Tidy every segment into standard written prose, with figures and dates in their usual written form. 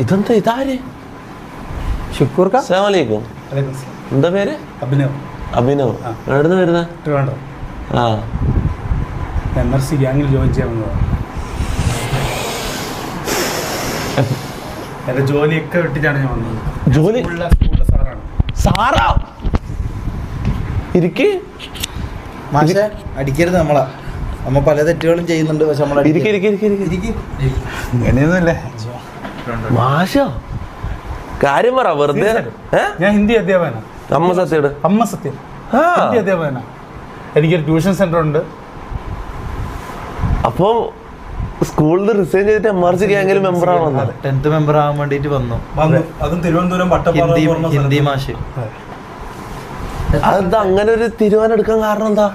ഇതെന്താ ഇതാര്? ഷുക്കൂർക്ക. അസ്സലാമു അലൈക്കും. എന്താ പേര്? അഭിനവ്. അഭിനവ്. എവിടുന്ന് വരുന്നത്? ട്രിവാൻഡ്രം. ആ, MRC ഗ്യാങ്ങിൽ ജോയിൻ ചെയ്യാമെന്നതാണ്. എന്റെ ജോലിയൊക്കെ വിട്ടിട്ടാണ് ഞാൻ വന്നത്. ജോലി സ്കൂളിലെ സാറാണ്. സാറാ ഇരിക്ക്. മാഷെ അടിക്കരുത് നമ്മളെ. നമ്മ പല തെറ്റുകളും ചെയ്യുന്നുണ്ട്. പക്ഷെ അങ്ങനെയൊന്നുമില്ലേ മാഷോ? കാര്യം പറ വെറുതെ. ഞാൻ ഹിന്ദി അധ്യാപകനാണ്. അമ്മ സത്യം. അമ്മ സത്യം ഹിന്ദി അധ്യാപകനാണ്. എനിക്കൊരു ട്യൂഷൻ സെന്റർ ഉണ്ട്. അപ്പൊ സ്കൂളിൽ റിസൈൻ ചെയ്തിട്ട് MRC ഗ്യാങ്ങിൽ മെമ്പർ ആവുന്നു. 10th മെമ്പർ ആവാൻ വേണ്ടിട്ട് വന്നു. അതും തിരുവനന്തപുരം ഹിന്ദി മാഷ്. അതെന്താ അങ്ങനെ ഒരു തീരുമാനം എടുക്കാൻ കാരണം എന്താ?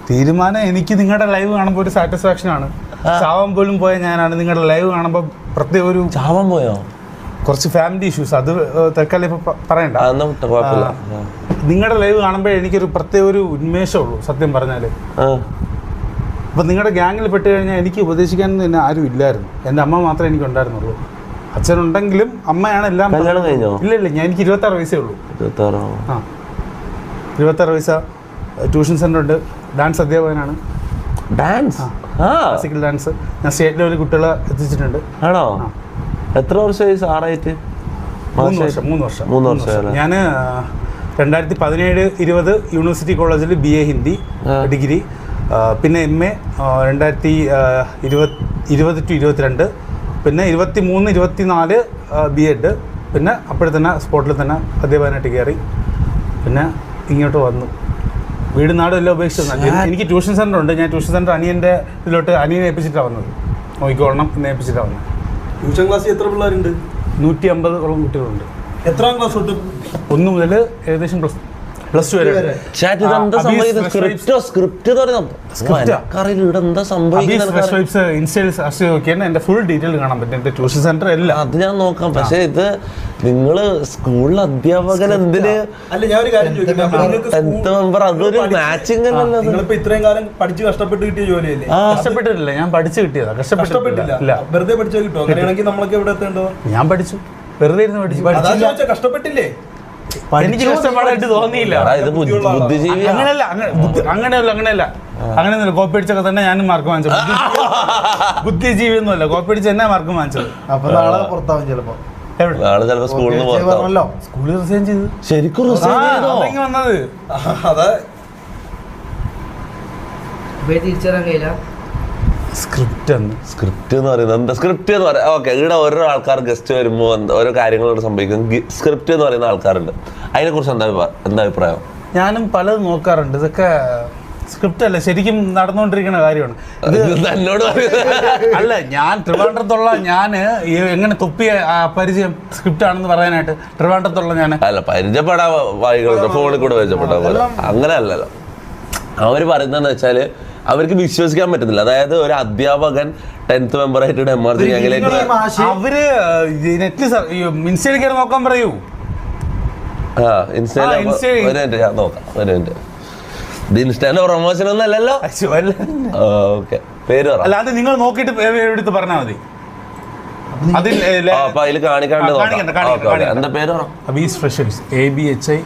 തീരുമാനം എനിക്ക് നിങ്ങളുടെ ലൈവ് കാണുമ്പോൾ ഒരു സാറ്റിസ്ഫാക്ഷൻ ആണ്. ചാവാൻ പോലും പോയ ഞാനാണ്. നിങ്ങളുടെ ലൈവ് കാണുമ്പോൾ പ്രത്യേക ഒരു ചാവാൻ പോയോ? കുറച്ച് ഫാമിലി ഇഷ്യൂസ്, അത് തൽക്കാലം ഇപ്പൊ പറയണ്ട. നിങ്ങളുടെ ലൈവ് കാണുമ്പോൾ എനിക്കൊരു പ്രത്യേക ഒരു ഉന്മേഷമുള്ളൂ സത്യം പറഞ്ഞാല്. അപ്പൊ നിങ്ങളുടെ ഗ്യാങ്ങിൽ പെട്ട് കഴിഞ്ഞാൽ എനിക്ക് ഉപദേശിക്കാൻ തന്നെ ആരും ഇല്ലായിരുന്നു. എൻ്റെ അമ്മ മാത്രമേ എനിക്ക് ഉണ്ടായിരുന്നുള്ളൂ. അച്ഛനുണ്ടെങ്കിലും അമ്മയാണ് എല്ലാം. ഇല്ല ഞാൻ എനിക്ക് 26 വയസ്സേ ഉള്ളൂ. 26 വയസ്സാ. ട്യൂഷൻ സെന്റർ ഉണ്ട്. ഡാൻസ് അധ്യാപകനാണ്. Dance, classical dance. ഞാൻ സ്റ്റേറ്റ് ലെവലിൽ കുട്ടികളെ എത്തിച്ചിട്ടുണ്ട്. ആണോ? എത്ര വർഷമായി സാറായിട്ട്? 3 വർഷം. ഞാൻ 2017-20 യൂണിവേഴ്സിറ്റി കോളേജിൽ BA ഹിന്ദി ഡിഗ്രി, പിന്നെ MA 2020-22, പിന്നെ 23-24 B.Ed, പിന്നെ അപ്പോഴത്തന്നെ സ്പോട്ടിൽ തന്നെ അധ്യാപകനായിട്ട് കയറി. പിന്നെ ഇങ്ങോട്ട് വന്നു. വീട് നാടും എല്ലാം ഉപേക്ഷിച്ചു. എനിക്ക് ട്യൂഷൻ സെൻ്റർ ഉണ്ട്. ഞാൻ ട്യൂഷൻ സെൻ്റർ അനിയനെ ഏൽപ്പിച്ചിട്ടാണ് വന്നത്. നോക്കിക്കോളണം എന്ന് ഏൽപ്പിച്ചിട്ടാണ് വന്നത്. ട്യൂഷൻ ക്ലാസ്സിൽ എത്ര പിള്ളേരുണ്ട്? 150ഓളം കുട്ടികളുണ്ട്. എത്രാം ക്ലാസ് തൊട്ട്? 1 മുതൽ ഏകദേശം +2 വരെ. എന്റെ ഫുൾ ഡീറ്റെയിൽ കാണാൻ പറ്റും. എന്റെ ട്യൂഷൻ സെന്റർ എല്ലാം അത് ഞാൻ നോക്കാം. പക്ഷെ ഇത് നിങ്ങള് സ്കൂളിൽ അധ്യാപകൻ എന്തിന്? അല്ല, ഞാൻ ഒരു കാര്യം ചോദിക്കട്ടെ. അതൊരു മാച്ചിങ് അല്ലല്ലോ. നിങ്ങളിപ്പോ ഇത്രയും കാലം പഠിച്ച് കഷ്ടപ്പെട്ട് കിട്ടിയ ജോലിയല്ലേ? കഷ്ടപ്പെട്ടിട്ടില്ല, ഞാൻ പഠിച്ചു കിട്ടിയതാ. കഷ്ടപ്പെട്ടില്ല, വെറുതെ പഠിച്ചാൽ കിട്ടുമോ? അങ്ങനെയാണെങ്കിൽ നമ്മളൊക്കെ എവിടെ എത്തേണ്ടോ? ഞാൻ പഠിച്ചു, വെറുതെ ഇരുന്ന് പഠിച്ചു. കഷ്ടപ്പെട്ടില്ലേ? എനിക്ക് കഷ്ടപ്പാടായിട്ട് തോന്നിയില്ല. അങ്ങനെയല്ല കോപ്പി അടിച്ചൊക്കെ തന്നെ ഞാനും മാർക്ക് വാങ്ങിച്ചത്. ബുദ്ധിജീവി ഒന്നുമല്ല, കോപ്പി അടിച്ച് തന്നെ മാർക്ക് വാങ്ങിച്ചത്. അപ്പൊ നാളെ പുറത്താവും ചിലപ്പോ. സ്കൂളിൽ റിസൈൻ ചെയ്തു. ശരിക്കും വന്നത് അതാ തിരിച്ചറിയാൻ കഴിയില്ല. സ്ക്രിപ്റ്റ് എന്ന് പറയുന്നത് എന്താ? സ്ക്രിപ്റ്റ് എന്ന് പറയാം. ഓക്കെ, ഇവിടെ ഓരോ ആൾക്കാർ ഗസ്റ്റ് വരുമ്പോൾ ഓരോ കാര്യങ്ങളോട് സംഭവിക്കും. സ്ക്രിപ്റ്റ് എന്ന് പറയുന്ന ആൾക്കാരുണ്ട്. അതിനെക്കുറിച്ച് എന്താ അഭിപ്രായം? ഞാനും പലതും നോക്കാറുണ്ട്. ഇതൊക്കെ സ്ക്രിപ്റ്റ് അല്ല, ശരിക്കും നടന്നുകൊണ്ടിരിക്കുന്ന കാര്യമാണ്. എന്നോട് അല്ല, ഞാൻ ട്രിവാൻഡ്രത്തുള്ള ഞാൻ എങ്ങനെ തൊപ്പിയ പരിചയം സ്ക്രിപ്റ്റ് ആണെന്ന് പറയാനായിട്ട് ട്രിവാൻഡ്രത്തുള്ള ഞാൻ അല്ല, പരിചയപ്പെടാൻ വായികളുണ്ട്, ഫോണിൽ കൂടെ പരിചയപ്പെടാൻ പോലെ. അങ്ങനെ അല്ലല്ലോ അവർ പറയുന്നതെന്ന് വെച്ചാല് അവർക്ക് വിശ്വസിക്കാൻ പറ്റുന്നില്ല. അതായത് ഒരു അധ്യാപകൻ 10th മെമ്പറായിട്ട് MRC ഗ്യാങ്ങിലേക്ക് അവര് നെറ്റ് ഇൻസ്റ്റയിൽ കയറി നോക്കാൻ പറയൂ. ഞാൻ നോക്കാം. ഇത് ഇൻസ്റ്റാന്റെ പ്രൊമോഷൻ ഒന്നും അല്ലല്ലോ. ഓക്കെ, പേര് പറ. അല്ല, അത് നിങ്ങൾ നോക്കിയിട്ട് എടുത്ത് പറഞ്ഞാൽ മതി. അതിൽ കാണിക്കാണ്ട് എന്താ പേര് പറ? അബീസ് ഫ്രഷേഴ്സ്. ABHI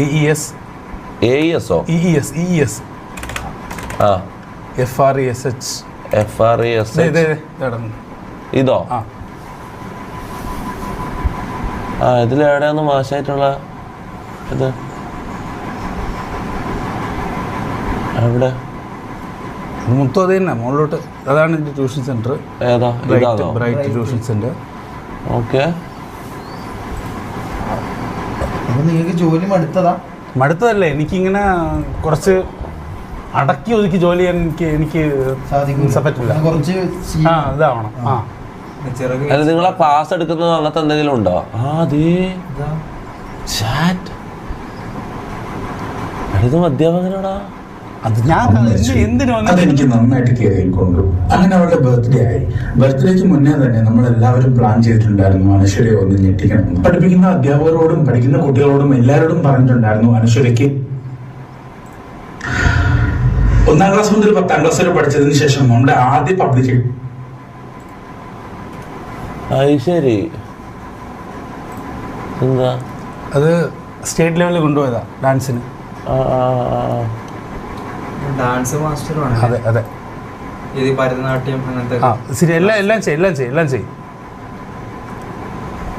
EES FRESH. ഇതോ? ഇതിലെവിടെയാണ് മാഷായിട്ടുള്ള ഇത്? എവിടെ? മൊത്തം അത് തന്നെ, മുകളിലോട്ട്. അതാണ് എൻ്റെ ട്യൂഷൻ സെന്റർ. ഏതാ? Bright tuition centre. ഓക്കെ. അപ്പൊ നിങ്ങൾക്ക് ജോലി മടുത്തതല്ലേ, എനിക്കിങ്ങനെ കുറച്ച് അടക്കി ഒതുക്കി ജോലി ചെയ്യാൻ എനിക്ക് പറ്റില്ല. ഇതാവണം. അല്ല, നിങ്ങളെ ക്ലാസ് എടുക്കുന്നത് അങ്ങനത്തെ എന്തെങ്കിലും ഉണ്ടോ? ഇതും അധ്യാപകനാടാ. അതെനിക്ക് നന്നായിട്ട് കയറി കൊണ്ടു. അങ്ങനെ അവരുടെ ബർത്ത്ഡേ ആയി. ബർത്ത്ഡേക്ക് മുന്നേ തന്നെ നമ്മൾ എല്ലാവരും പ്ലാൻ ചെയ്തിട്ടുണ്ടായിരുന്നു അനശ്വരയെ ഒന്ന് ഞെട്ടിക്കണം. പഠിപ്പിക്കുന്ന അധ്യാപകരോടും പഠിക്കുന്ന കുട്ടികളോടും എല്ലാവരോടും പറഞ്ഞിട്ടുണ്ടായിരുന്നു അനശ്വരയ്ക്ക് 1ാം ക്ലാസ് മുതൽ 10ാം ക്ലാസ് വരെ പഠിച്ചതിന് ശേഷം നമ്മുടെ ആദ്യ പബ്ലിക് അത് ശരി. എന്താ അത് സ്റ്റേറ്റ് ലെവലിൽ കൊണ്ടുപോയതാ ഡാൻസിന്. ഡാൻസ് മാസ്റ്ററുമാണ്. അതെ അതെ. ഇത് ഭരതനാട്യം അങ്ങനത്തെ ശരി, എല്ലാം ചെയ്യും.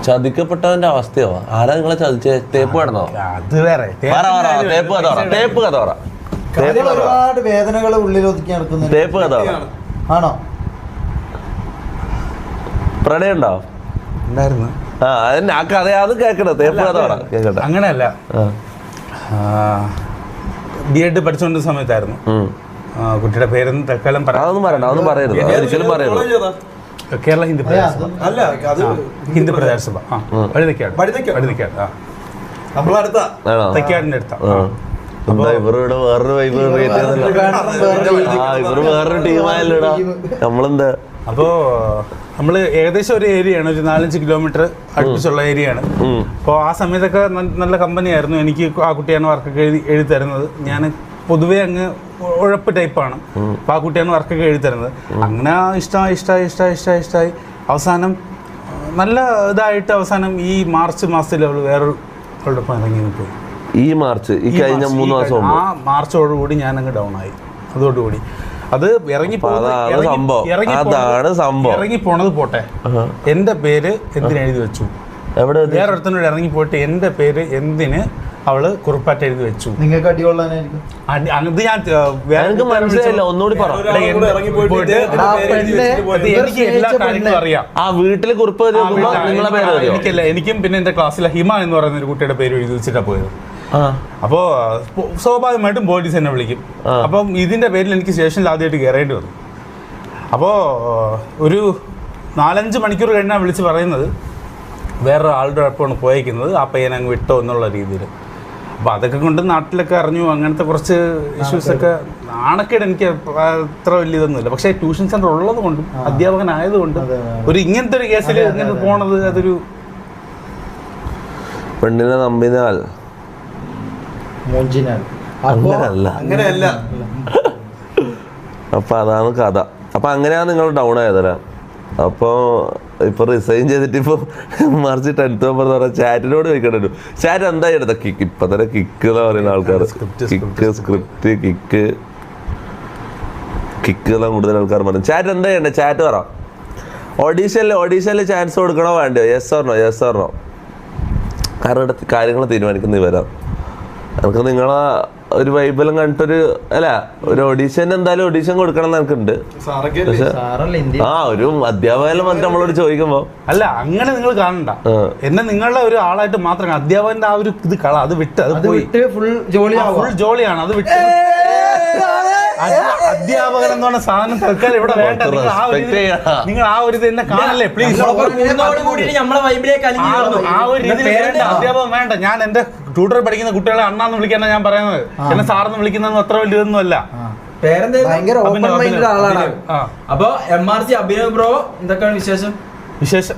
ചതിക്കപ്പെട്ടവന്റെ അവസ്ഥയോ? ആരാ നിങ്ങളെ ചതിച്ചേ? തേപ്പ് കിടന്നോ? അത് വേറെ. തേപ്പ് കഥ പറ. ഒരുപാട് വേദനകൾ ഉള്ളിൽ ഒതുക്കി നടക്കുന്നു. തേപ്പ് കഥ ആണോ? പ്രണയം ഉണ്ടോ? ഉണ്ടായിരുന്നു. അതന്നെ ആ കഥ, അത് കേക്കട്ടെ. തേപ്പ് കഥ പറ കേക്കട്ടെ. അങ്ങനെയല്ല, B.Ed പഠിച്ചുകൊണ്ടിരുന്ന സമയത്തായിരുന്നു. കുട്ടിയുടെ പേരൊന്നും തൽക്കാലം അതൊന്നും പറയണ്ട, അതൊന്നും പറയരുത്, ഒരിക്കലും പറയരുത്. കേരള ഹിന്ദി പ്രചാരസഭ. അല്ല അത് ഹിന്ദി പ്രചാരസഭ. വഴുതക്കാട്. നമ്മളടുത്താ തെക്കാടിന്റെ അടുത്താ. ഇവരുടെ വേറൊരു വൈബ് ഇവര് വേറൊരു ടീമായല്ലോടാ. നമ്മളെന്താ അപ്പോ നമ്മള് ഏകദേശം ഒരു ഏരിയയാണ്, ഒരു 4-5 കിലോമീറ്റർ അടുപ്പിച്ചുള്ള ഏരിയയാണ്. അപ്പോൾ ആ സമയത്തൊക്കെ നല്ല കമ്പനിയായിരുന്നു. എനിക്ക് ആ കുട്ടിയാണ് വർക്കൊക്കെ എഴുതി തരുന്നത്. ഞാൻ പൊതുവേ അങ്ങ് ഉഴപ്പ് ടൈപ്പാണ്. അപ്പോൾ ആ കുട്ടിയാണ് വർക്കൊക്കെ എഴുതി തരുന്നത്. അങ്ങനെ ഇഷ്ടമായി അവസാനം നല്ല ഇതായിട്ട് അവസാനം ഈ മാർച്ച് മാസത്തിൽ അവൾ വേറൊരിടൊപ്പം ഇറങ്ങി പോയി. ഈ കഴിഞ്ഞ 3 മാസം ആ മാർച്ചോടുകൂടി ഞാൻ അങ്ങ് ഡൗൺ ആയി. അതോടുകൂടി അത് ഇറങ്ങി പോണത് പോട്ടെ, എന്റെ പേര് എന്തിനെഴുതി വെച്ചു? വേറൊരുത്തനോട് ഇറങ്ങി പോയിട്ട് എന്റെ പേര് എന്തിന് അവള് കുറിപ്പാറ്റ് എഴുതി വെച്ചു? നിങ്ങൾക്ക് അടികൊള്ളാനായിരിക്കും. അത് ഞാൻ മനസ്സിലായില്ല, ഒന്നുകൂടി പറ. എനിക്ക് എല്ലാ കാര്യങ്ങളും അറിയാം. ആ വീട്ടില് കുറിപ്പ് എനിക്കല്ല, എനിക്കും പിന്നെ എന്റെ ക്ലാസ്സിലെ ഹിമ എന്ന് പറയുന്ന ഒരു കുട്ടിയുടെ പേര് എഴുതി വെച്ചിട്ടാ പോയത്. അപ്പോ സ്വാഭാവികമായിട്ടും പോലീസ് എന്നെ വിളിക്കും. അപ്പം ഇതിന്റെ പേരിൽ എനിക്ക് സ്റ്റേഷനിൽ ആദ്യമായിട്ട് കയറേണ്ടി വന്നു. അപ്പോൾ ഒരു 4-5 മണിക്കൂർ കഴിഞ്ഞാൽ വിളിച്ച് പറയുന്നത് വേറൊരു ആളുടെ ഒപ്പമാണ് പോയേക്കുന്നത്, ആ പയ്യനെ അങ്ങ് വിട്ടോ എന്നുള്ള രീതിയിൽ. അപ്പോൾ അതൊക്കെ കൊണ്ട് നാട്ടിലൊക്കെ അറിഞ്ഞു. അങ്ങനത്തെ കുറച്ച് ഇഷ്യൂസൊക്കെ, നാണക്കേട് എനിക്ക് അത്ര വലിയ ഇതൊന്നുമില്ല. പക്ഷേ ട്യൂഷൻ സെൻ്റർ ഉള്ളത് കൊണ്ടും അധ്യാപകനായതുകൊണ്ടും ഒരു ഇങ്ങനത്തെ ഒരു കേസിൽ ഇങ്ങനെ പോണത് അതൊരു പെണ്ണിനെ നമ്പിനാൽ അങ്ങനെയല്ല. അപ്പൊ അതാണ് കഥ. അപ്പൊ അങ്ങനെയാണ് നിങ്ങൾ ഡൗൺ ആയതല്ലേ? അപ്പോൾ ഇപ്പൊ റിസൈൻ ചെയ്തിട്ട് ഇപ്പൊ മാർച്ച് 10th എന്ന് പറഞ്ഞ ചാറ്റിനോട് ചോദിക്കണ്ടു. ചാറ്റ് എന്താ എടുത്ത കിക്ക്? ഇപ്പൊ തന്നെ കിക്ക് എന്ന് പറയുന്ന ആൾക്കാർ സ്ക്രിപ്റ്റ് കിക്ക് എല്ലാം കൂടുതൽ ആൾക്കാർ പറഞ്ഞു. ചാറ്റ് എന്താ ചെയ്യണ്ടേ? ചാറ്റ് പറ. ഓഡീഷനിൽ ചാൻസ് കൊടുക്കണോ വേണ്ടയോ? Yes or no? കാരണം കാര്യങ്ങൾ തീരുമാനിക്കുന്ന ഇവരാ. എനിക്ക് നിങ്ങളെ ഒരു വൈബെല്ലാം കണ്ടിട്ടൊരു ഒരു ഓഡീഷൻ, എന്തായാലും ഓഡീഷൻ കൊടുക്കണം എന്ന് എനിക്കുണ്ട്. പക്ഷെ ഒരു അധ്യാപകൻ വന്നിട്ട് നമ്മളോട് ചോദിക്കുമ്പോ അല്ല, അങ്ങനെ നിങ്ങൾ കാണണ്ട. എന്നെ നിങ്ങളുടെ ഒരു ആളായിട്ട് മാത്രം അധ്യാപകന്റെ ആ ഒരു ഇത് അത് വിട്ട് അത് പോയി ഫുൾ ജോളിയാണ്. അത് വിട്ട് അധ്യാപകൻ എന്ന് പറഞ്ഞ സാധനം തൽക്കാലം ഇവിടെ വേണ്ട. നിങ്ങൾ ആ ഒരു ഇത് എന്നെ കാണല്ലേ പ്ലീസ്. ആ ഒരു രീതിയിൽ അധ്യാപകൻ വേണ്ട. ഞാൻ എന്റെ ട്യൂട്ടർ പഠിക്കുന്ന കുട്ടികളെ അണ്ണാന്ന് വിളിക്കാനാണ് ഞാൻ പറയുന്നത്. എന്നെ സാറെന്ന് വിളിക്കുന്നതൊന്നും അത്ര വലിയതൊന്നും അല്ല. അപ്പൊ MRC അഭിനവ് ബ്രോ എന്തൊക്കെയാണ് വിശേഷം?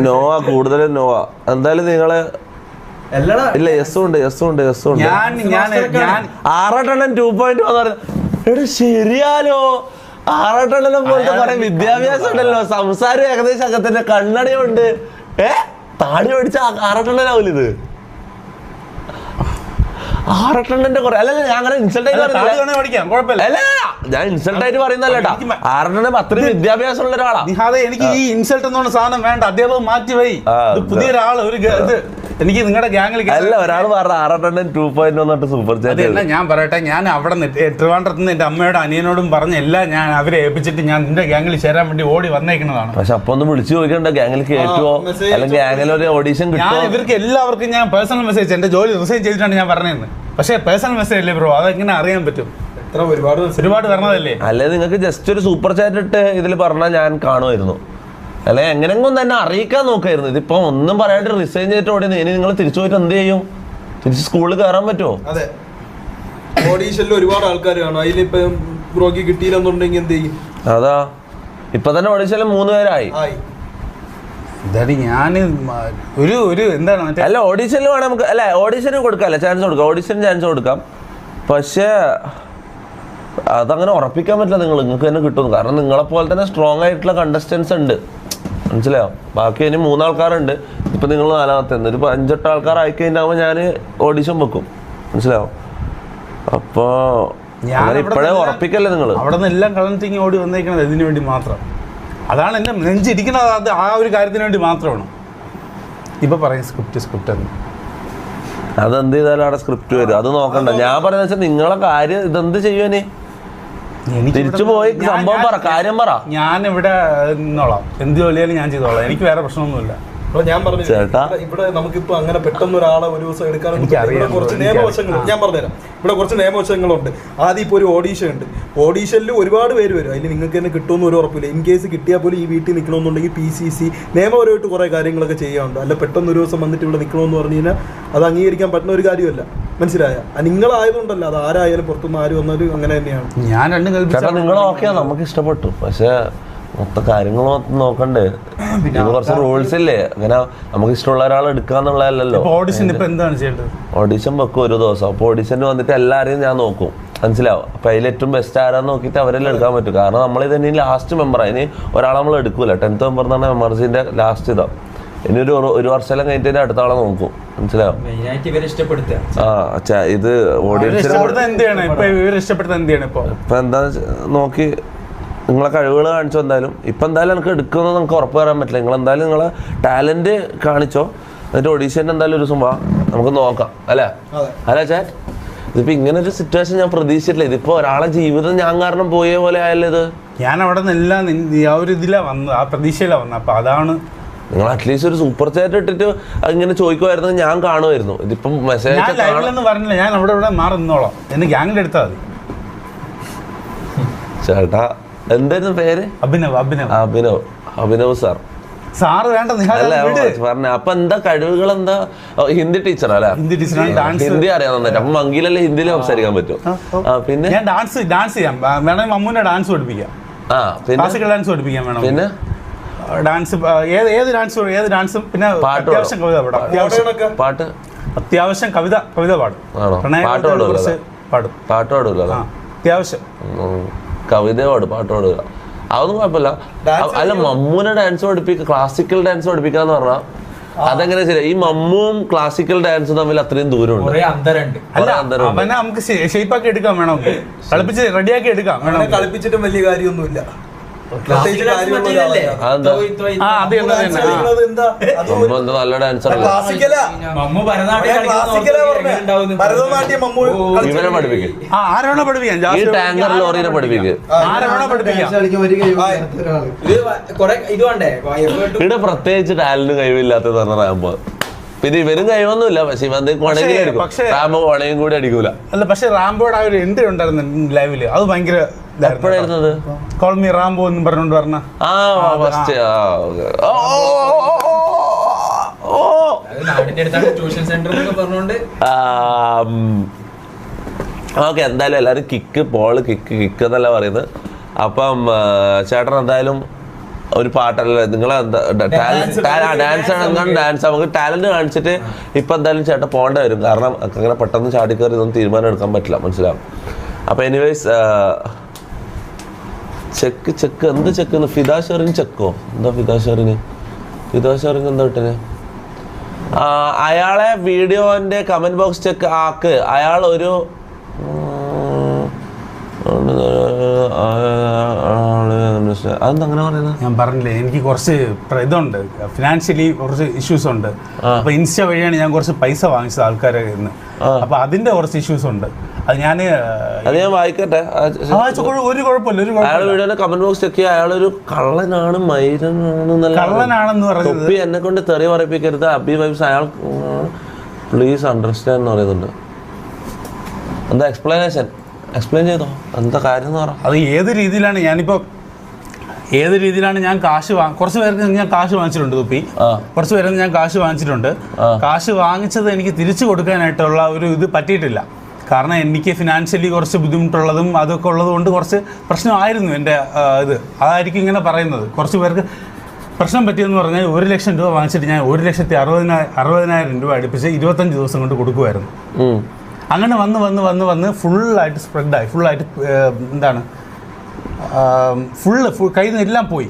നോവ, കൂടുതലും നോവ. എന്തായാലും നിങ്ങള് ഇല്ല, യെസ്സുണ്ട്. 6 2.1 ശരിയാലോ? 6 പോലത്തെ കുറെ വിദ്യാഭ്യാസം ഉണ്ടല്ലോ, സംസാരം ഏകദേശം അകത്തിന്റെ കണ്ണടയുണ്ട്. താടി പഠിച്ച 6 ആവില്ല. 6 കുറെ അല്ല, ഞാൻ അങ്ങനെ ഇൻസൾട്ട് ആയിട്ട് ഞാൻ ഇൻസൾട്ട് ആയിട്ട് പറയുന്നല്ലോ. 6 അത്രയും വിദ്യാഭ്യാസം ഉള്ള ഒരാളാ. എനിക്ക് ഈ ഇൻസൾട്ട് എന്ന് പറഞ്ഞ സാധനം വേണ്ട. അധ്യാപകൻ മാറ്റി പോയി പുതിയൊരാള് ഒരു എനിക്ക് നിങ്ങളുടെ ഗ്യാങ്ങിൽ അല്ല, ഒരാൾ പറഞ്ഞ 6 2.1 സൂപ്പർ ചാറ്റ്. ഞാൻ പറയട്ടെ, ഞാൻ അവിടെ ട്രിവാൻഡ്രത്ത് നിന്ന് എന്റെ അമ്മയോടും അനിയനോടും പറഞ്ഞ എല്ലാം ഞാൻ അവരെ ഏൽപ്പിച്ചിട്ട് ഞാൻ നിന്റെ ഗ്യാങ്ങിൽ ചേരാൻ വേണ്ടി ഓടി വന്നേക്കുന്നതാണ്. പക്ഷെ അപ്പൊ ഒന്ന് വിളിച്ചു ചോദിക്കണ്ട, ഗ്യാങ്ങിൽ കേട്ടുവോ അല്ലെങ്കിൽ ഗ്യാങ്ങിൽ ഒരു ഓഡീഷൻ കിട്ടുമോ? ഞാൻ ഇവർക്ക് എല്ലാവർക്കും ഞാൻ പേഴ്സണൽ മെസ്സേജ്, എന്റെ ജോലി റിസൈൻ ചെയ്തിട്ടാണ് ഞാൻ പറഞ്ഞത്. പക്ഷേ പേഴ്സണൽ മെസ്സേജ് അല്ലേ ബ്രോ, അതെങ്ങനെ അറിയാൻ പറ്റും? ഒരുപാട് പറഞ്ഞതല്ലേ. അല്ലെ നിങ്ങൾക്ക് ജസ്റ്റ് ഒരു സൂപ്പർ ചാറ്റ് ഇട്ട് ഇതിൽ പറഞ്ഞാൽ ഞാൻ കാണുമായിരുന്നു. അല്ലെ എങ്ങനെങ്കിലും തന്നെ അറിയിക്കാൻ നോക്കായിരുന്നു. ഇതിപ്പോ ഒന്നും പറയാണ്ട് റിസൈൻ ചെയ്തിട്ട് ഓടി. ഇനി നിങ്ങൾ തിരിച്ചു പോയിട്ട് എന്ത് ചെയ്യും? തിരിച്ച് സ്കൂളിൽ കയറാൻ പറ്റുമോ? അതെ, ഓഡീഷനിൽ ഒരുപാട് ആൾക്കാർ കാണും. അതിലിപ്പോ ബ്രോക്ക് കിട്ടിയില്ലെന്നുണ്ടെങ്കിൽ എന്ത് ചെയ്യും? അതാ ഇപ്പൊ തന്നെ ഓഡീഷനിൽ 3 പേരായി. ഞാൻ ഒരു എന്താണ് അല്ല, ഓഡീഷനിൽ വേണം നമുക്ക്. അല്ല, ഓഡീഷന് കൊടുക്കാം, ചാൻസ് കൊടുക്കാം. ഓഡീഷന് ചാൻസ് കൊടുക്കാം. പക്ഷേ അതങ്ങനെ ഉറപ്പിക്കാൻ പറ്റില്ല. നിങ്ങൾക്ക് തന്നെ കിട്ടും. കാരണം നിങ്ങളെപ്പോലെ തന്നെ സ്ട്രോങ് ആയിട്ടുള്ള കണ്ടസ്റ്റൻസ് ഉണ്ട്, മനസ്സിലായോ? ബാക്കി ഇനി 3 ആൾക്കാരുണ്ട്. ഇപ്പം നിങ്ങൾ 4ാമത്തെ ഒരു 5-8 ആൾക്കാർ ആയിക്കഴിഞ്ഞാകുമ്പോൾ ഞാൻ ഓഡിഷൻ വെക്കും, മനസ്സിലാവും? അപ്പോൾ ഇപ്പോഴേ ഉറപ്പിക്കല്ലേ നിങ്ങൾ? അവിടെ നിന്ന് എല്ലാം കളഞ്ഞിട്ട് ഓടി വന്നേക്കണത് ഇതിനു വേണ്ടി മാത്രം. അതാണ് എന്നെ നെഞ്ചിരിക്കുന്നത്. അത് ആ ഒരു കാര്യത്തിന് വേണ്ടി മാത്രമാണ്. ഇപ്പം പറയും സ്ക്രിപ്റ്റ് എന്ന്. അതെന്ത് ചെയ്താലും അവിടെ സ്ക്രിപ്റ്റ് വരും, അത് നോക്കണ്ട. ഞാൻ പറയുന്നത് വെച്ചാൽ നിങ്ങളെ കാര്യം ഇതെന്ത് ചെയ്യുവേ? തിരിച്ചു പോയി സംഭവം പറ, കാര്യം പറ. ഞാൻ ഇവിടെ നിന്നോളാം, എന്ത് ജോലിയാലും ഞാൻ ചെയ്തോളാം, എനിക്ക് വേറെ പ്രശ്നമൊന്നുമില്ല. ഞാൻ പറഞ്ഞു ഇവിടെ നമുക്കിപ്പോ അങ്ങനെ പെട്ടെന്ന് ഒരാളെ ഒരു ദിവസം എടുക്കാനൊന്നും കുറച്ച് നിയമവശങ്ങൾ ഞാൻ പറഞ്ഞുതരാം. ഇവിടെ കുറച്ച് നിയമവശങ്ങളുണ്ട്. ആദ്യം ഇപ്പോൾ ഒരു ഓഡീഷൻ ഉണ്ട്. ഓഡീഷനിൽ ഒരുപാട് പേര് വരും. അതിൽ നിങ്ങൾക്ക് തന്നെ കിട്ടുമെന്ന് ഒരു ഉറപ്പില്ല. ഇൻ കേസ് കിട്ടിയാൽ പോലും ഈ വീട്ടിൽ നിൽക്കണമെന്നുണ്ടെങ്കിൽ PCC നിയമപരമായിട്ട് കുറേ കാര്യങ്ങളൊക്കെ ചെയ്യാറുണ്ട്. അല്ല പെട്ടെന്ന് ഒരു ദിവസം വന്നിട്ട് ഇവിടെ നിൽക്കണമെന്ന് പറഞ്ഞു കഴിഞ്ഞാൽ അത് അംഗീകരിക്കാൻ പറ്റുന്ന ഒരു കാര്യമല്ല, മനസ്സിലായ? നിങ്ങളായതുകൊണ്ടല്ല, അത് ആരായാലും പുറത്തുനിന്ന് ആര് വന്നാലും അങ്ങനെ തന്നെയാണ്. ഞാൻ രണ്ടും കൽപ്പിച്ചാൽ നിങ്ങൾ ഓക്കെ, നമുക്ക് ഇഷ്ടപ്പെട്ടു. പക്ഷെ മൊത്തം കാര്യങ്ങൾ നോക്കണ്ടേ? ഇത് കുറച്ച് റൂൾസ് ഇല്ലേ? അങ്ങനെ നമുക്ക് ഇഷ്ടമുള്ള ഒരാളെ എടുക്കാന്നുള്ളതല്ലോ. ഓഡിഷൻ ഇപ്പൊ എന്താണ് ചെയ്യേണ്ടത്? ഓഡിഷൻ വെക്കും ഒരു ദിവസം. അപ്പോൾ ഓഡിഷന് വന്നിട്ട് എല്ലാവരെയും ഞാൻ നോക്കും, മനസ്സിലാവും? അപ്പോൾ അതിൽ ഏറ്റവും ബെസ്റ്റ് ആരാന്ന് നോക്കിയിട്ട് അവരെല്ലാം എടുക്കാൻ പറ്റും. കാരണം നമ്മളിത് ഇനി ലാസ്റ്റ് മെമ്പറാണ്. ഇനി ഒരാളെ നമ്മൾ എടുക്കൂല. 10th മെമ്പർ എന്ന് പറഞ്ഞാൽ മെമ്പർസിന്റെ ലാസ്റ്റ് ഇതാ. ഇനി ഒരു വർഷം കഴിഞ്ഞിട്ട് അടുത്ത ആളെ നോക്കും, മനസ്സിലാവും? ഇത് ഓഡിയൻസിനെ ഇപ്പൊ എന്താ നോക്കി നിങ്ങളെ കഴിവുകൾ കാണിച്ചോ. എന്തായാലും എനിക്ക് എടുക്കുമെന്ന് നമുക്ക് ഉറപ്പ് പറയാൻ പറ്റില്ല. നിങ്ങൾ എന്തായാലും നിങ്ങളെ ടാലന്റ് കാണിച്ചോ. എന്നിട്ട് ഓഡീഷൻ്റെ എന്തായാലും ഒരു ദിവസം നമുക്ക് നോക്കാം, അല്ലേ? ചാറ്റ്, ഇതിപ്പോ ഇങ്ങനെ ഒരു സിറ്റുവേഷൻ ഞാൻ പ്രതീക്ഷിച്ചിട്ടില്ല. ഇതിപ്പോ ഒരാളെ ജീവിതം ഞാൻ കാരണം പോയ പോലെ ആയല്ലോ ഇത്. ഞാൻ അവിടെ നിന്നെല്ലാം ആ ഒരു ഇതിലാണ് വന്നത്, ആ പ്രതീക്ഷയിലാണ് വന്നത്. അപ്പൊ അതാണ് നിങ്ങൾ അറ്റ്ലീസ്റ്റ് ഒരു സൂപ്പർ ചാറ്റ് ഇട്ടിട്ട് ഇങ്ങനെ ചോദിക്കുമായിരുന്നു, ഞാൻ കാണുമായിരുന്നു. ഇതിപ്പം മെസ്സേജ് പറഞ്ഞില്ല, ഞാൻ അവിടെ ഇവിടെ മാറി നിന്നോളാം, എന്നെ ഗ്യാങ്ങിൽ എടുത്താൽ മതി. ചേട്ടാ എന്തായിരുന്നു പേര്? അഭിനവ് സാറ് വേണ്ട പറഞ്ഞ. അപ്പൊ എന്താ കഴിവുകൾ? എന്താ ഹിന്ദി ടീച്ചർ അല്ലേ? ഹിന്ദി അറിയാൻ നന്നായിട്ട്. അപ്പൊ മങ്കിലല്ലേ ഹിന്ദിയിൽ സംസാരിക്കാൻ പറ്റും. പിന്നെ ഞാൻ ഡാൻസ് ചെയ്യാം, വേണമെങ്കിൽ മമ്മൂനെ ഡാൻസ് പഠിപ്പിക്കാം. ക്ലാസിക്കൽ ഡാൻസ് പഠിപ്പിക്കാം വേണം. പിന്നെ ഡാൻസ് ഏത് ഡാൻസും. പിന്നെ അത്യാവശ്യം കവിത പാടാം. അത്യാവശ്യം കവിത പാടും. പാട്ട് പാടൂല? അത്യാവശ്യം കവിത പാടും, പാട്ട് പാടുക, അതൊന്നും കുഴപ്പമില്ല. അല്ല, മമ്മൂനെ ഡാൻസ് പഠിപ്പിക്കുക, ക്ലാസിക്കൽ ഡാൻസ് പഠിപ്പിക്കാന്ന് പറഞ്ഞാൽ അതെങ്ങനെ ശരി? ഈ മമ്മുവും ക്ലാസിക്കൽ ഡാൻസും തമ്മിൽ അത്രയും ദൂരമുണ്ട്. അവനെ നമുക്ക് ഷേപ്പാക്കി എടുക്കാൻ വേണം, കളിപ്പിച്ച് റെഡിയാക്കി എടുക്കാം. കളിപ്പിച്ചിട്ടും വലിയ കാര്യമൊന്നുമില്ല. നല്ല ഡാൻസർ ഇവനെ പഠിപ്പിക്കും. ഈ ടാങ്കർ ലോറിനെ പഠിപ്പിക്കും. ഇവിടെ പ്രത്യേകിച്ച് ടാലന്റ് കഴിവില്ലാത്തത് പറഞ്ഞാകുമ്പോ പിന്നെ ഇവരും കഴിവൊന്നുമില്ല. പക്ഷെ ഇവ എന്തെങ്കിലും എടുക്കും. റാംബോ വണയും കൂടി അടിക്കൂല. അല്ല, പക്ഷെ റാംബോയുടെ ആ ഒരു എൻട്രി ഉണ്ടായിരുന്നു ലൈവില്, അത് ഭയങ്കര എപ്പോഴായിരുന്നത്? കോൾ മീ റാംബോ എന്ന് പറഞ്ഞോണ്ട് പറഞ്ഞ ഓക്കെ. എന്തായാലും എല്ലാരും കിക്ക് എന്നല്ല പറയുന്നത്. അപ്പം ചേട്ടൻ എന്തായാലും ഒരു പാട്ടല്ല, നിങ്ങളെ ഡാൻസ് ആണെങ്കിൽ ഡാൻസ് നമുക്ക് ടാലന്റ് കാണിച്ചിട്ട് ഇപ്പൊ എന്തായാലും ചേട്ടൻ പോകേണ്ടി വരും. കാരണം അങ്ങനെ പെട്ടെന്ന് ചാടിക്കയറി ഇതൊന്നും തീരുമാനം എടുക്കാൻ പറ്റില്ല, മനസ്സിലാവും? അപ്പൊ എനിവേസ് ചെക്ക് എന്ത് ചെക്ക്? ഫിദാ ചെക്കോ? എന്താ ഫിദാ ഷെറിന് എന്താ കിട്ടനെ? അയാളെ വീഡിയോന്റെ കമന്റ് ബോക്സ് ചെക്ക് ആക്ക്. അയാൾ ഒരു അതെന്താ പറയുന്നത്? ഞാൻ പറഞ്ഞില്ലേ, എനിക്ക് കുറച്ച് ഇതുണ്ട്, ഫിനാൻഷ്യലി കുറച്ച് ഇഷ്യൂസ് ഉണ്ട്. അപ്പൊ ഇൻസ്റ്റ വഴിയാണ് ഞാൻ കുറച്ച് പൈസ വാങ്ങിച്ചത് ആൾക്കാരെ നിന്ന്. അപ്പൊ അതിന്റെ കുറച്ച് ഇഷ്യൂസ് ഉണ്ട്. അത് ഞാൻ വായിക്കട്ടെ. ഒരു കുഴപ്പമില്ല. അയാൾ വീഡിയോന്റെ കമന്റ് ബോക്സ് ചെക്ക് ചെയ്യുക. അയാളൊരു കള്ളനാണ്, കള്ളനാണെന്ന് പറയുന്നത്. എന്നെ കൊണ്ട് തെറി പറയിപ്പിക്കരുത്. അബി വൈബ്സ് അയാൾ പ്ലീസ് അണ്ടർസ്റ്റാൻഡ് എന്ന് പറയുന്നുണ്ട്. എന്താ എക്സ്പ്ലെയിൻ ചെയ്തോ, എന്താ കാര്യം എന്ന് പറ. അത് ഏത് രീതിയിലാണ് ഞാൻ കാശ് കുറച്ച് പേർക്ക് ഞാൻ കാശ് വാങ്ങിച്ചിട്ടുണ്ട് തുപ്പി. കുറച്ച് പേര് ഞാൻ കാശ് വാങ്ങിച്ചിട്ടുണ്ട്. കാശ് വാങ്ങിച്ചത് എനിക്ക് തിരിച്ചു കൊടുക്കാനായിട്ടുള്ള ഒരു ഇത് പറ്റിയിട്ടില്ല. കാരണം എനിക്ക് ഫിനാൻഷ്യലി കുറച്ച് ബുദ്ധിമുട്ടുള്ളതും അതൊക്കെ ഉള്ളത് കൊണ്ട് കുറച്ച് പ്രശ്നമായിരുന്നു എൻ്റെ ഇത്. അതായിരിക്കും ഇങ്ങനെ പറയുന്നത്. കുറച്ച് പേർക്ക് പ്രശ്നം പറ്റിയെന്ന് പറഞ്ഞാൽ 1 ലക്ഷം രൂപ വാങ്ങിച്ചിട്ട് ഞാൻ 1,60,000 രൂപ അടുപ്പിച്ച് 25 ദിവസം കൊണ്ട് കൊടുക്കുമായിരുന്നു. അങ്ങനെ വന്ന് ഫുള്ളായിട്ട് സ്പ്രെഡായി, ഫുള്ളായിട്ട് എന്താണ് ഫുൾ കയ്യിൽ നിന്ന് എല്ലാം പോയി.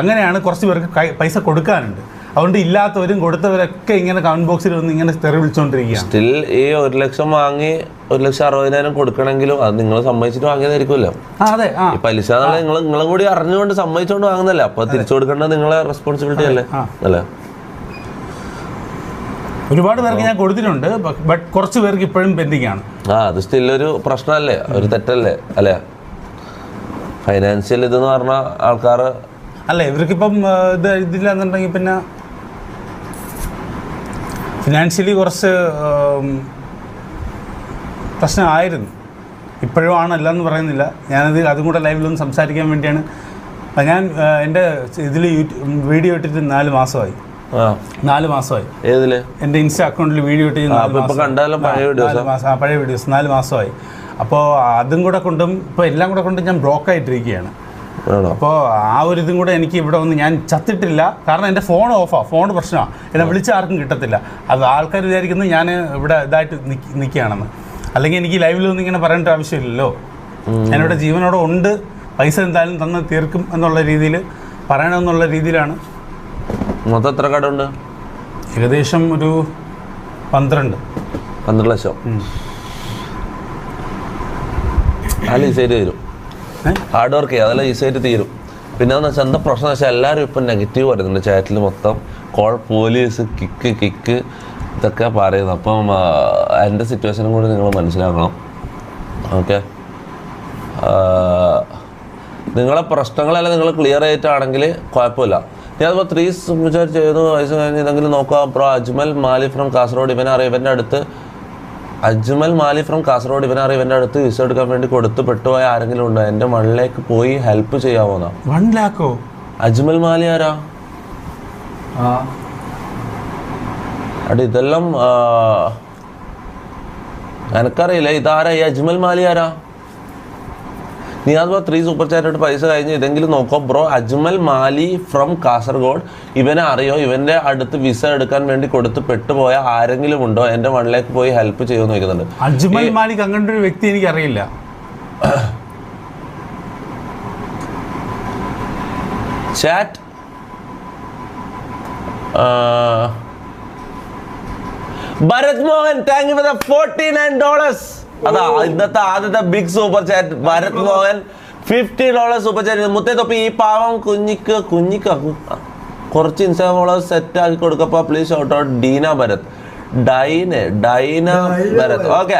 അങ്ങനെയാണ് കുറച്ച് പേർക്ക് പൈസ കൊടുക്കാനുണ്ട്. അതുകൊണ്ട് ഇല്ലാത്തവരും കൊടുത്തവരൊക്കെ ഇങ്ങനെ കമന്റ് ബോക്സിൽ വന്ന് ഇങ്ങനെ തെറി വിളിച്ചുകൊണ്ടിരിക്കുകയാണ്. സ്റ്റിൽ ഈ 1 ലക്ഷം വാങ്ങി 1,60,000 കൊടുക്കണമെങ്കിലും അത് നിങ്ങൾ സമ്മതിച്ചിട്ട് വാങ്ങിയതായിരിക്കുമല്ലോ. അതെ, ഈ പലിശ നിങ്ങളും കൂടി അറിഞ്ഞുകൊണ്ട് സമ്മതിച്ചുകൊണ്ട് വാങ്ങുന്നല്ലേ, അപ്പൊ തിരിച്ചു കൊടുക്കേണ്ടത് നിങ്ങളെ റെസ്പോൺസിബിലിറ്റി അല്ലേ അല്ലേ? ഒരുപാട് പേർക്ക് ഞാൻ കൊടുത്തിട്ടുണ്ട്, ബട്ട് കുറച്ച് പേർക്ക് ഇപ്പോഴും പെൻഡിങ് ആണ്. അത് സ്റ്റിൽ ഒരു പ്രശ്നമല്ലേ, ഒരു തെറ്റല്ലേ അല്ലേ? ഫൈനാൻഷ്യൽ ഇതെന്ന് പറഞ്ഞ ആൾക്കാർ അല്ല, ഇവർക്കിപ്പം ഇതില്ലാന്നുണ്ടെങ്കിൽ പിന്നെ ഫിനാൻഷ്യലി കുറച്ച് പ്രശ്നമായിരുന്നു. ഇപ്പോഴും ആണല്ല എന്ന് പറയുന്നില്ല. അതും കൂടെ ലൈവിലൊന്ന് സംസാരിക്കാൻ വേണ്ടിയാണ്. ഞാൻ എൻ്റെ ഇതിൽ വീഡിയോ ഇട്ടിട്ട് 4 മാസമായി. 4 മാസമായി. ഏതില്? എൻ്റെ ഇൻസ്റ്റാ അക്കൗണ്ടിൽ വീഡിയോ ഇട്ടിട്ട് 4 വീഡിയോസ് 4 മാസമായി. അപ്പോൾ അതും കൂടെ കൊണ്ടും ഇപ്പോൾ എല്ലാം കൂടെ കൊണ്ടും ഞാൻ ബ്ലോക്കായിട്ടിരിക്കുകയാണ്. അപ്പോൾ ആ ഒരു ഇതും കൂടെ എനിക്ക് ഇവിടെ വന്ന് ഞാൻ ചത്തിട്ടില്ല. കാരണം എൻ്റെ ഫോൺ ഓഫാണ്, ഫോൺ പ്രശ്നമാണ്. എന്നെ വിളിച്ച ആർക്കും കിട്ടത്തില്ല. അത് ആൾക്കാർ വിചാരിക്കുന്നു ഞാൻ ഇവിടെ ഇതായിട്ട് നിൽക്കുകയാണെന്ന്. അല്ലെങ്കിൽ എനിക്ക് ലൈവിലൊന്നും ഇങ്ങനെ പറയേണ്ട ആവശ്യമില്ലല്ലോ. ഞാനിവിടെ ജീവനോടെ ഉണ്ട്, പൈസ എന്തായാലും തന്ന് തീർക്കും എന്നുള്ള രീതിയിൽ പറയണമെന്നുള്ള രീതിയിലാണ്. മൊത്തം എത്ര കടമുണ്ട്? ഏകദേശം ഒരു 12 ലക്ഷം. അല്ല ഈസിയായിട്ട് തീരും, ഹാർഡ് വർക്ക് ചെയ്യുക, അതെല്ലാം ഈസിയായിട്ട് തീരും. പിന്നെ എന്ന് വെച്ചാൽ എന്താ പ്രശ്നം വെച്ചാൽ എല്ലാവരും ഇപ്പം നെഗറ്റീവ് പറയുന്നുണ്ട് ചാറ്റിൽ മൊത്തം. പോലീസ് കിക്ക് ഇതൊക്കെ പറയുന്നു. അപ്പം എൻ്റെ സിറ്റുവേഷനും കൂടി നിങ്ങൾ മനസ്സിലാക്കണം. ഓക്കെ, നിങ്ങളെ പ്രശ്നങ്ങളെല്ലാം നിങ്ങൾ ക്ലിയർ ആയിട്ടാണെങ്കിൽ കുഴപ്പമില്ല. ഞാനിപ്പോൾ 3 വിചാരിച്ച് ചെയ്തു വയസ്സ് കഴിഞ്ഞ് ഇതെങ്കിലും നോക്കാം. ബ്രോ അജ്മൽ മാലി ഫ്രം കാസർഗോഡ്, ഇവനറിയാം. ഇവൻ്റെ അടുത്ത് വിസ എടുക്കാൻ വേണ്ടി കൊടുത്ത് പെട്ടുപോയ ആരെങ്കിലും ഉണ്ടോ? എൻ്റെ മണ്ണിലേക്ക് പോയി ഹെൽപ്പ് ചെയ്യാമോന്നാ. 1 ലാഖോ? അജ്മൽ മാലി ആരാ? ഇതെല്ലാം എനിക്കറിയില്ല. ഇതാരാ ഈ അജ്മൽ മാലി ആരാ? നീ അതിപ്പോൾ 3 സൂപ്പർ ചാറ്റ് പൈസ കഴിഞ്ഞ് ഇതെങ്കിലും നോക്കോ. ബ്രോ അജ്മൽ മാലി ഫ്രം കാസർഗോഡ്, ഇവനെ അറിയോ? ഇവൻ്റെ അടുത്ത് വിസ എടുക്കാൻ വേണ്ടി കൊടുത്ത് പെട്ടുപോയ ആരെങ്കിലും ഉണ്ടോ? എൻ്റെ മണ്ണിലേക്ക് പോയി ഹെൽപ്പ് ചെയ്യുമെന്ന് ചോദിക്കുന്നുണ്ട്. അജ്മൽ മാലിക് അങ്ങനത്തെ ഒരു വ്യക്തി എനിക്ക് അറിയില്ല. Chat Bharat Mohan, thank you for the $49. അതാ ഇന്നത്തെ ആദ്യത്തെ big super chat. Bharat Mohan $50 super chat. മുത്തേ തൊപ്പി ഈ പാവം കുഞ്ഞിക്ക് കുറച്ച് ഇൻസ്റ്റാഗ്രാം ഫോളോവേഴ്സ് സെറ്റ് ആക്കി കൊടുക്കപ്പോ please shout out Deena Bharath. Dina Bharath. Okay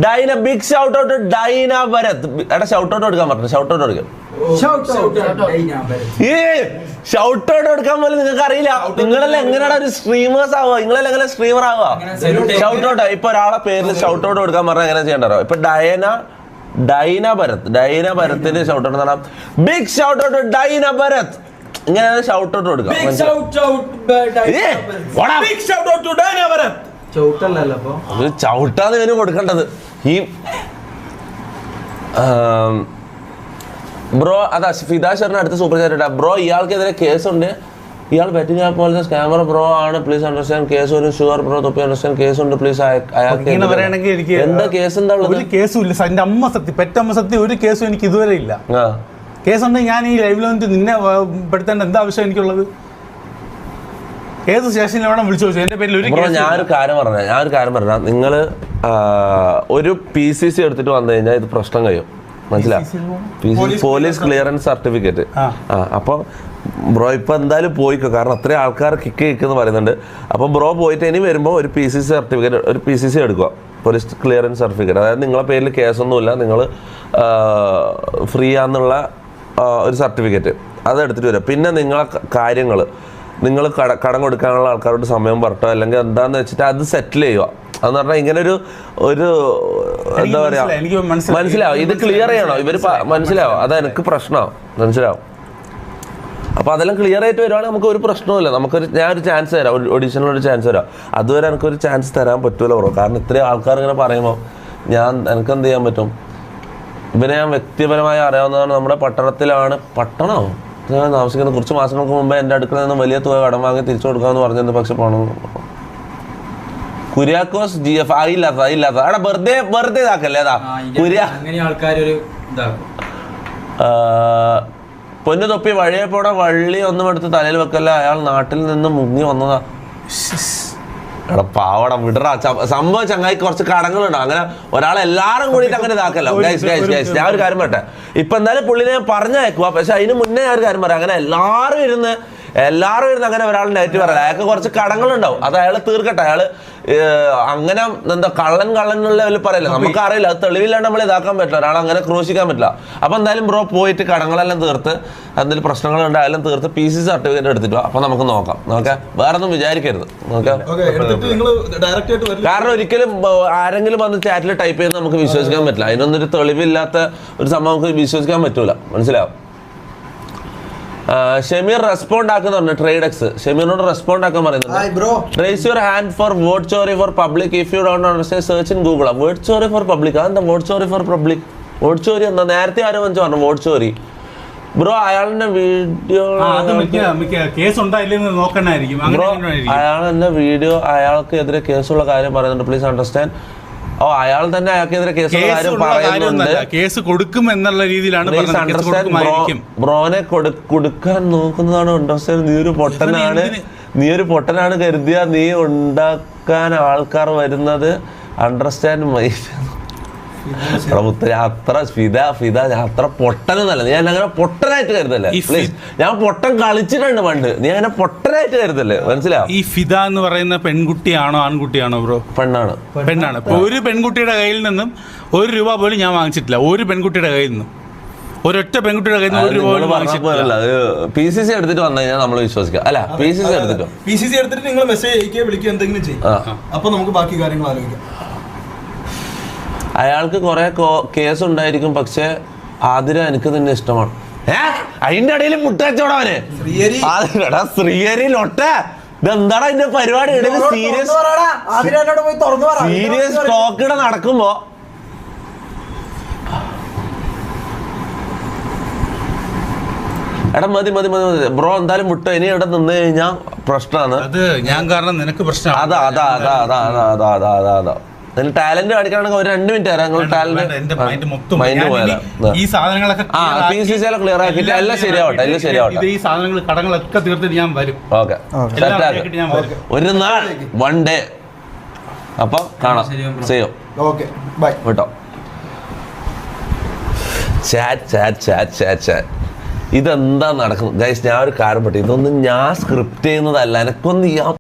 Dina, big shout out Dina Bharath. എടാ ഷൗട്ട് ഔട്ട് കൊടുക്കാൻ പറഞ്ഞു, ഷൗട്ട് ഔട്ട് കൊടുക്കാം. ഷൗട്ട് ഔട്ട് കൊടുക്കാൻ പോലും നിങ്ങൾക്ക് അറിയില്ല. നിങ്ങളെല്ലാം എങ്ങനെയാണ് ഒരു സ്ട്രീമേഴ്സ് ആവുക? നിങ്ങളെല്ലാം എങ്ങനെ സ്ട്രീമർ ആവുക? ഷൗട്ട് ഔട്ട് ഇപ്പൊ ഒരാളെ പേരിൽ ഷൗട്ട് ഔട്ട് കൊടുക്കാൻ പറഞ്ഞാൽ എങ്ങനെ ചെയ്യണ്ടോ? ഇപ്പൊ ഡൈന ഭരത്തിന് ഷൗട്ട് ഔട്ട് നടത്താം. Big shout out Dina Bharath. ഇങ്ങനെയാണ് ഷൗട്ട് ഔട്ട് കൊടുക്കാം. ചവിട്ടാന്ന് ഇവന് കൊടുക്കേണ്ടത്. ഈ ബ്രോ അതാ ഫിദാഷറിന് അടുത്ത സൂപ്പർ ചാറ്റ് ഇടാം. ബ്രോ ഇയാൾക്കെതിരെ കേസുണ്ട്, ഇയാൾ ബെറ്റിംഗ് ആപ്പ് പോലത്തെ സ്കാമർ ബ്രോ ആണ്, പ്ലീസ് അണ്ടർസ്റ്റാൻഡ്. കേസ് ഒരു ഷുവർ ബ്രോ, തൊപ്പി അണ്ടർസ്റ്റാൻഡ്. കേസ് ഉണ്ട് പ്ലീസ്. എന്താ കേസ്? എന്താ ഉള്ളത്? ഒരു കേസും ഇല്ല. എന്റെ അമ്മ സത്യം, പെറ്റമ്മ സത്യം, ഒരു കേസും എനിക്ക് ഇതുവരെ ഇല്ല. കേസുണ്ടെങ്കിൽ ഞാൻ ഈ ലൈവിൽ വന്നിട്ട് നിന്നെ പെടുത്തേണ്ട എന്താ ആവശ്യം എനിക്കുള്ളത്? ഏത് സ്റ്റേഷനിൽ വേണം വിളിച്ചു ചോദിച്ചു എൻ്റെ പേരിൽ ഒരു. ഞാനൊരു കാര്യം പറഞ്ഞ നിങ്ങൾ ഒരു PCC എടുത്തിട്ട് വന്നു കഴിഞ്ഞാൽ ഇത് പ്രശ്നം കഴിയും. മനസ്സിലാവും? Police clearance certificate. അപ്പോൾ ബ്രോ ഇപ്പം എന്തായാലും പോയിക്കോ, കാരണം അത്രയും ആൾക്കാർ കിക്ക് പറയുന്നുണ്ട്. അപ്പം ബ്രോ പോയിട്ട് ഇനി വരുമ്പോൾ ഒരു PCC സർട്ടിഫിക്കറ്റ്, ഒരു PCC എടുക്കുക, പോലീസ് ക്ലിയറൻസ് സർട്ടിഫിക്കറ്റ്. അതായത് നിങ്ങളെ പേരിൽ കേസൊന്നുമില്ല, നിങ്ങൾ ഫ്രീ ആണെന്നുള്ള ഒരു സർട്ടിഫിക്കറ്റ്. അത് എടുത്തിട്ട് വരിക. പിന്നെ നിങ്ങളെ കാര്യങ്ങൾ, നിങ്ങൾ കടം കൊടുക്കാനുള്ള ആൾക്കാരോട് സമയം പറഞ്ഞോ അല്ലെങ്കിൽ എന്താണെന്ന് വെച്ചിട്ട് അത് സെറ്റിൽ ചെയ്യുക. അതെന്ന് പറഞ്ഞാൽ ഇങ്ങനെ ഒരു എന്താ പറയുക, മനസ്സിലാവും. ഇത് ക്ലിയർ ചെയ്യണോ ഇവർ? മനസ്സിലാവും. അത് എനിക്ക് പ്രശ്നമാവും. മനസ്സിലാവും? അപ്പോൾ അതെല്ലാം ക്ലിയർ ആയിട്ട് വരുവാണെങ്കിൽ നമുക്ക് ഒരു പ്രശ്നവുമില്ല. ഞാനൊരു ചാൻസ് തരാം, ഓഡീഷനിലൊരു ചാൻസ് തരാം. അതുവരെ എനിക്കൊരു ചാൻസ് തരാൻ പറ്റൂല ബ്രോ. കാരണം ഇത്രയും ആൾക്കാർ ഇങ്ങനെ പറയുമ്പോൾ എനിക്ക് എന്ത് ചെയ്യാൻ പറ്റും? ഇവനെ ഞാൻ വ്യക്തിപരമായി അറിയാവുന്നതാണ്. നമ്മുടെ പട്ടണത്തിലാണ്. പട്ടണമോ ഞാൻ താമസിക്കുന്ന കുറച്ച് മാസങ്ങൾക്ക് മുമ്പേ എൻ്റെ അടുക്കളയിൽ നിന്ന് വലിയ തുക കടം വാങ്ങി തിരിച്ചു കൊടുക്കാമെന്ന് പറഞ്ഞത്. പക്ഷെ പണം കുര്യാക്കോസ് GF ഇല്ലാത്ത അവിടെ വെറുതെ ഇതാക്കല്ലേ അതാ അങ്ങനെ ആൾക്കാരൊരു ഇതാക്കും. പൊന്നു തൊപ്പി വഴിയെ പോടെ വള്ളി ഒന്നും എടുത്ത് തലയിൽ വെക്കല്ല, അയാൾ നാട്ടിൽ നിന്ന് മുങ്ങി വന്നതാ. എടാ പാവട വിടറാ, സംഭവം ചങ്ങായി കുറച്ച് കടങ്ങളുണ്ടോ, അങ്ങനെ ഒരാളെല്ലാരും കൂടിയിട്ട് അങ്ങനെ ഇതാക്കല്ലോ. ഗൈസ് ഞാൻ ഒരു കാര്യം പറയട്ടെ, ഇപ്പൊ എന്തായാലും പുള്ളിനെ ഞാൻ പറഞ്ഞയക്കുക, പക്ഷെ അതിന് മുന്നേ ഞാൻ ഒരു കാര്യം പറയാം, അങ്ങനെ എല്ലാവരും ഇരുന്ന് അങ്ങനെ ഒരാൾ നെഗറ്റീവ് പറയല. അയാൾക്ക് കുറച്ച് കടങ്ങളുണ്ടാവും, അത് അയാൾ തീർക്കട്ടെ. അയാള് അങ്ങനെ എന്താ കള്ളൻ എന്നുള്ള ലെവലിൽ പറയില്ല, നമുക്കറിയില്ല, അത് തെളിവില്ലാണ്ട് നമ്മൾ ഇതാക്കാൻ പറ്റില്ല, ഒരാൾ അങ്ങനെ ക്രൂശിക്കാൻ പറ്റില്ല. അപ്പൊ എന്തായാലും ബ്രോ പോയിട്ട് കടങ്ങളെല്ലാം തീർത്ത്, എന്തെങ്കിലും പ്രശ്നങ്ങളുണ്ടായാലും തീർത്ത് PC സർട്ടിഫിക്കറ്റ് എടുത്തിട്ട് അപ്പൊ നമുക്ക് നോക്കാം. വേറെ ഒന്നും വിചാരിക്കരുത്. കാരണം ഒരിക്കലും ആരെങ്കിലും വന്ന് ചാറ്റിൽ ടൈപ്പ് ചെയ്ത് നമുക്ക് വിശ്വസിക്കാൻ പറ്റില്ല, അതിനൊന്നൊരു തെളിവില്ലാത്ത ഒരു സംഭവം നമുക്ക് വിശ്വസിക്കാൻ പറ്റൂല, മനസ്സിലാവും. ഷമീർ റെസ്പോണ്ട് ആക്കുന്നുണ്ട്, ട്രേഡെക്സ് ഷമീറിനോട് റെസ്പോണ്ട് ആക്കാൻ പറയുന്നുണ്ട്. Raise your hand for vote chori for public if you don't understand search in Google. Vote chori for public, അതെന്താ vote chori for public? Vote chori എന്താ? നേരത്തെ ആരും പറഞ്ഞു വോട്ട് ചോരി. ബ്രോ അയാളുടെ വീഡിയോ അയാൾക്ക് എതിരെ കേസുള്ള കാര്യം പറയുന്നുണ്ട്, പ്ലീസ് അണ്ടർസ്റ്റാൻഡ്. അയാൾ തന്നെ അയാൾക്കെതിരെ കേസുള്ള കാര്യം പറയുന്നുണ്ട്, കേസ് കൊടുക്കും എന്നുള്ള രീതിയിലാണ്. ബ്രോനെ കൊടുക്കാൻ നോക്കുന്നതാണ് അണ്ടർസ്റ്റാൻഡ്. നീ ഒരു പൊട്ടനാണ് കരുതിയ നീ ഉണ്ടാക്കാൻ ആൾക്കാർ വരുന്നത് അണ്ടർസ്റ്റാൻഡ്. അത്ര അത്ര പൊട്ടനൊന്നല്ല, ഞാൻ അങ്ങനെ പൊട്ടനായിട്ട് കരുതല്ലേ. ഞാൻ പൊട്ടൻ കളിച്ചിട്ടുണ്ട് പണ്ട്, നീ അങ്ങനെ പൊട്ടനായിട്ട് കരുതല്ലേ, മനസ്സിലാവും. ഈ ഫിദ എന്ന് പറയുന്ന പെൺകുട്ടിയാണോ ആൺകുട്ടിയാണോ ബ്രോ? പെണ്ണാണ്. ഇപ്പൊ ഒരു പെൺകുട്ടിയുടെ കയ്യിൽ നിന്നും 1 രൂപ പോലും ഞാൻ വാങ്ങിച്ചിട്ടില്ല. ഒരു പെൺകുട്ടിയുടെ കയ്യിൽ നിന്നും, ഒരൊറ്റ പെൺകുട്ടിയുടെ കയ്യിൽ നിന്ന് 1 രൂപ പോലും വാങ്ങിച്ചിട്ടില്ല. PCC എടുത്തിട്ട് വന്നു കഴിഞ്ഞാൽ നമ്മൾ വിശ്വസിക്കാം. അല്ല PCC എടുത്തിട്ട് നിങ്ങൾ മെസ്സേജ് അയക്കുക, വിളിക്കുക, എന്തെങ്കിലും ചെയ്യും. അപ്പൊ നമുക്ക് ബാക്കി കാര്യങ്ങൾ ആലോചിക്കാം. അയാൾക്ക് കുറെ കേസ് ഉണ്ടായിരിക്കും, പക്ഷെ ആതിര എനിക്ക് തന്നെ ഇഷ്ടമാണ്. അതിന്റെ ഇടയിൽ മുട്ടച്ചോടവന് ശ്രീഹരിയിലൊട്ട ഇതെന്താടാ ഇതിന്റെ പരിപാടി? സീരിയസ് ടോക്ക് ഇവിടെ നടക്കുമ്പോ എടാ മതി ബ്രോ, എന്തായാലും മുട്ട ഇനി ഇവിടെ നിന്ന് കഴിഞ്ഞാൽ പ്രശ്നമാണ്. ഞാൻ കാരണം നിനക്ക് പ്രശ്നം. അതാ ടാലന്റ് കാണിക്കണമെങ്കിൽ ഒരു 2 മിനിറ്റ് തരാം. മൈൻഡ് പോയാലോ ഈ സാധനങ്ങളൊക്കെ PCC ക്ലിയർ ആക്കിയിട്ട് എല്ലാം ശരിയാവട്ടെ. ഈ സാധനങ്ങൾ കടങ്ങളൊക്കെ തീർത്തിട്ട് ഞാൻ വരും. ഓക്കെ, ഒരു നാൾ 1 ഡേ അപ്പൊ കാണാം. ചെയ്യും കേട്ടോ. ചാറ്റ് ഇതെന്താ നടക്കുന്നത് ഗൈസ്? ഞാൻ ഒരു കാര്യം പറ്റി, ഇതൊന്നും ഞാൻ സ്ക്രിപ്റ്റ് ചെയ്യുന്നതല്ല. എനക്കൊന്നും